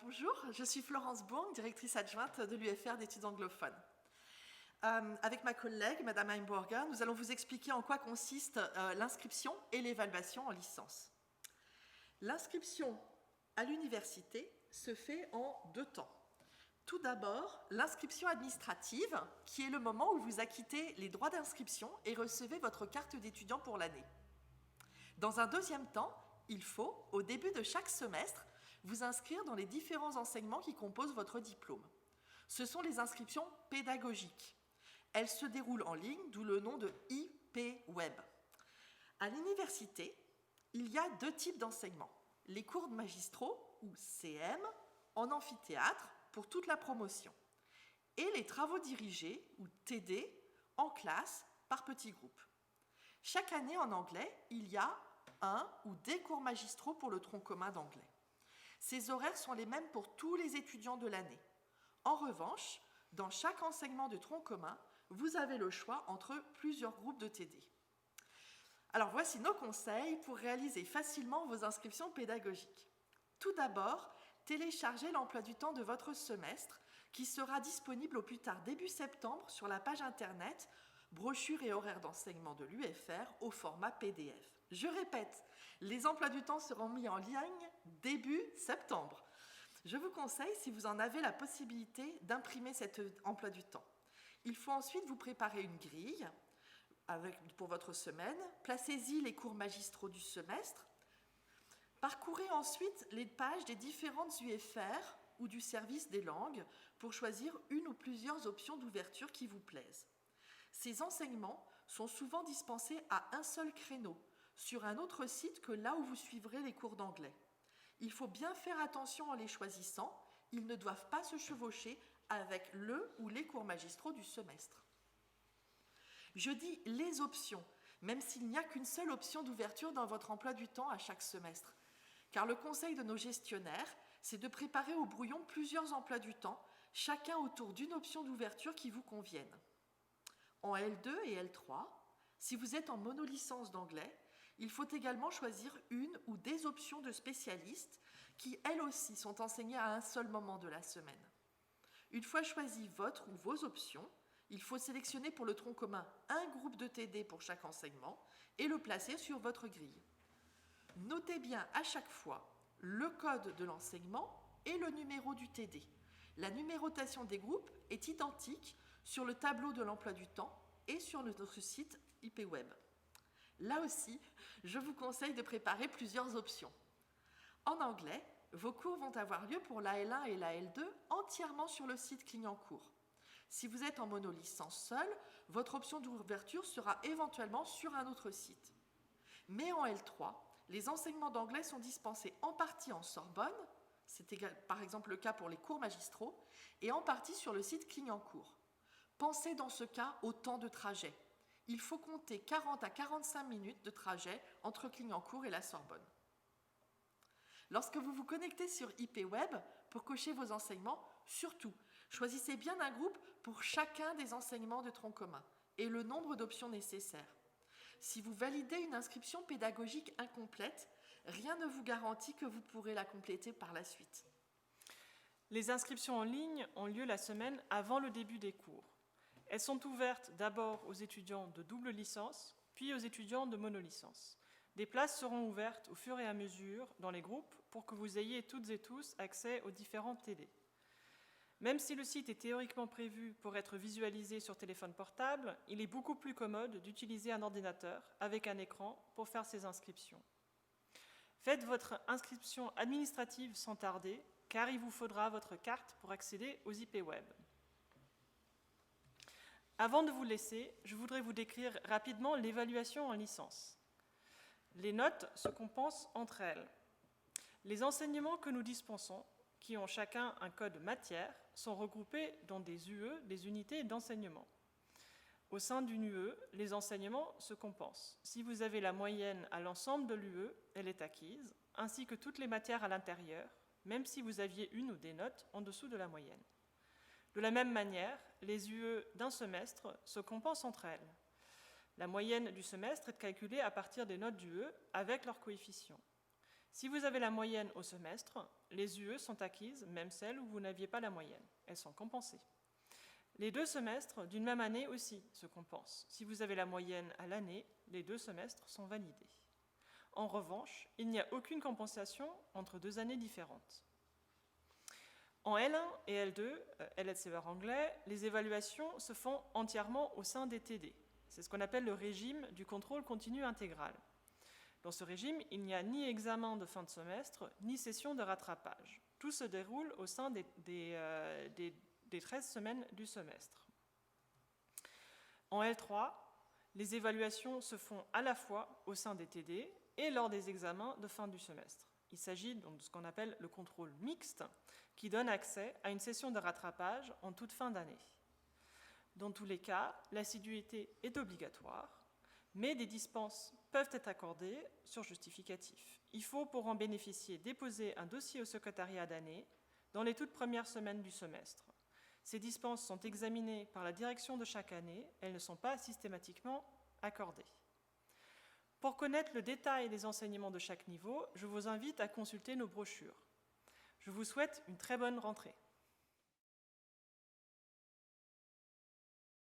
Bonjour, je suis Florence Bourg, directrice adjointe de l'UFR d'études anglophones. Avec ma collègue, Madame Heimburger, nous allons vous expliquer en quoi consiste l'inscription et l'évaluation en licence. L'inscription à l'université se fait en 2 temps. Tout d'abord, l'inscription administrative, qui est le moment où vous acquittez les droits d'inscription et recevez votre carte d'étudiant pour l'année. Dans un deuxième temps, il faut, au début de chaque semestre, vous inscrire dans les différents enseignements qui composent votre diplôme. Ce sont les inscriptions pédagogiques. Elles se déroulent en ligne, d'où le nom de IP Web. À l'université, il y a 2 types d'enseignements. Les cours magistraux, ou CM, en amphithéâtre, pour toute la promotion, et les travaux dirigés, ou TD, en classe, par petits groupes. Chaque année, en anglais, il y a un ou des cours magistraux pour le tronc commun d'anglais. Ces horaires sont les mêmes pour tous les étudiants de l'année. En revanche, dans chaque enseignement de tronc commun, vous avez le choix entre plusieurs groupes de TD. Alors voici nos conseils pour réaliser facilement vos inscriptions pédagogiques. Tout d'abord, téléchargez l'emploi du temps de votre semestre qui sera disponible au plus tard début septembre sur la page internet brochure et horaires d'enseignement de l'UFR au format PDF. Je répète, les emplois du temps seront mis en ligne début septembre. Je vous conseille, si vous en avez la possibilité, d'imprimer cet emploi du temps. Il faut ensuite vous préparer une grille pour votre semaine. Placez-y les cours magistraux du semestre. Parcourez ensuite les pages des différentes UFR ou du service des langues pour choisir une ou plusieurs options d'ouverture qui vous plaisent. Ces enseignements sont souvent dispensés à un seul créneau, sur un autre site que là où vous suivrez les cours d'anglais. Il faut bien faire attention en les choisissant, ils ne doivent pas se chevaucher avec le ou les cours magistraux du semestre. Je dis les options, même s'il n'y a qu'une seule option d'ouverture dans votre emploi du temps à chaque semestre. Car le conseil de nos gestionnaires, c'est de préparer au brouillon plusieurs emplois du temps, chacun autour d'une option d'ouverture qui vous convienne. En L2 et L3, si vous êtes en monolicence d'anglais, il faut également choisir une ou des options de spécialistes qui, elles aussi, sont enseignées à un seul moment de la semaine. Une fois choisi votre ou vos options, il faut sélectionner pour le tronc commun un groupe de TD pour chaque enseignement et le placer sur votre grille. Notez bien à chaque fois le code de l'enseignement et le numéro du TD. La numérotation des groupes est identique sur le tableau de l'emploi du temps et sur notre site IP Web. Là aussi, je vous conseille de préparer plusieurs options. En anglais, vos cours vont avoir lieu pour la L1 et la L2 entièrement sur le site Clignancourt. Si vous êtes en monolicence seul, votre option d'ouverture sera éventuellement sur un autre site. Mais en L3, les enseignements d'anglais sont dispensés en partie en Sorbonne, c'est par exemple le cas pour les cours magistraux, et en partie sur le site Clignancourt. Pensez dans ce cas au temps de trajet. Il faut compter 40 à 45 minutes de trajet entre Clignancourt et la Sorbonne. Lorsque vous vous connectez sur IP Web pour cocher vos enseignements, surtout, choisissez bien un groupe pour chacun des enseignements de tronc commun et le nombre d'options nécessaires. Si vous validez une inscription pédagogique incomplète, rien ne vous garantit que vous pourrez la compléter par la suite. Les inscriptions en ligne ont lieu la semaine avant le début des cours. Elles sont ouvertes d'abord aux étudiants de double licence, puis aux étudiants de monolicence. Des places seront ouvertes au fur et à mesure dans les groupes pour que vous ayez toutes et tous accès aux différents TD. Même si le site est théoriquement prévu pour être visualisé sur téléphone portable, il est beaucoup plus commode d'utiliser un ordinateur avec un écran pour faire ces inscriptions. Faites votre inscription administrative sans tarder, car il vous faudra votre carte pour accéder aux IP Web. Avant de vous laisser, je voudrais vous décrire rapidement l'évaluation en licence. Les notes se compensent entre elles. Les enseignements que nous dispensons, qui ont chacun un code matière, sont regroupés dans des UE, des unités d'enseignement. Au sein d'une UE, les enseignements se compensent. Si vous avez la moyenne à l'ensemble de l'UE, elle est acquise, ainsi que toutes les matières à l'intérieur, même si vous aviez une ou des notes en dessous de la moyenne. De la même manière, les UE d'un semestre se compensent entre elles. La moyenne du semestre est calculée à partir des notes d'UE avec leurs coefficients. Si vous avez la moyenne au semestre, les UE sont acquises, même celles où vous n'aviez pas la moyenne. Elles sont compensées. Les 2 semestres d'une même année aussi se compensent. Si vous avez la moyenne à l'année, les 2 semestres sont validés. En revanche, il n'y a aucune compensation entre 2 années différentes. En L1 et L2, LLCR anglais, les évaluations se font entièrement au sein des TD. C'est ce qu'on appelle le régime du contrôle continu intégral. Dans ce régime, il n'y a ni examen de fin de semestre, ni session de rattrapage. Tout se déroule au sein des 13 semaines du semestre. En L3, les évaluations se font à la fois au sein des TD et lors des examens de fin du semestre. Il s'agit donc de ce qu'on appelle le contrôle mixte, qui donne accès à une session de rattrapage en toute fin d'année. Dans tous les cas, l'assiduité est obligatoire, mais des dispenses peuvent être accordées sur justificatif. Il faut, pour en bénéficier, déposer un dossier au secrétariat d'année dans les toutes premières semaines du semestre. Ces dispenses sont examinées par la direction de chaque année, elles ne sont pas systématiquement accordées. Pour connaître le détail des enseignements de chaque niveau, je vous invite à consulter nos brochures. Je vous souhaite une très bonne rentrée.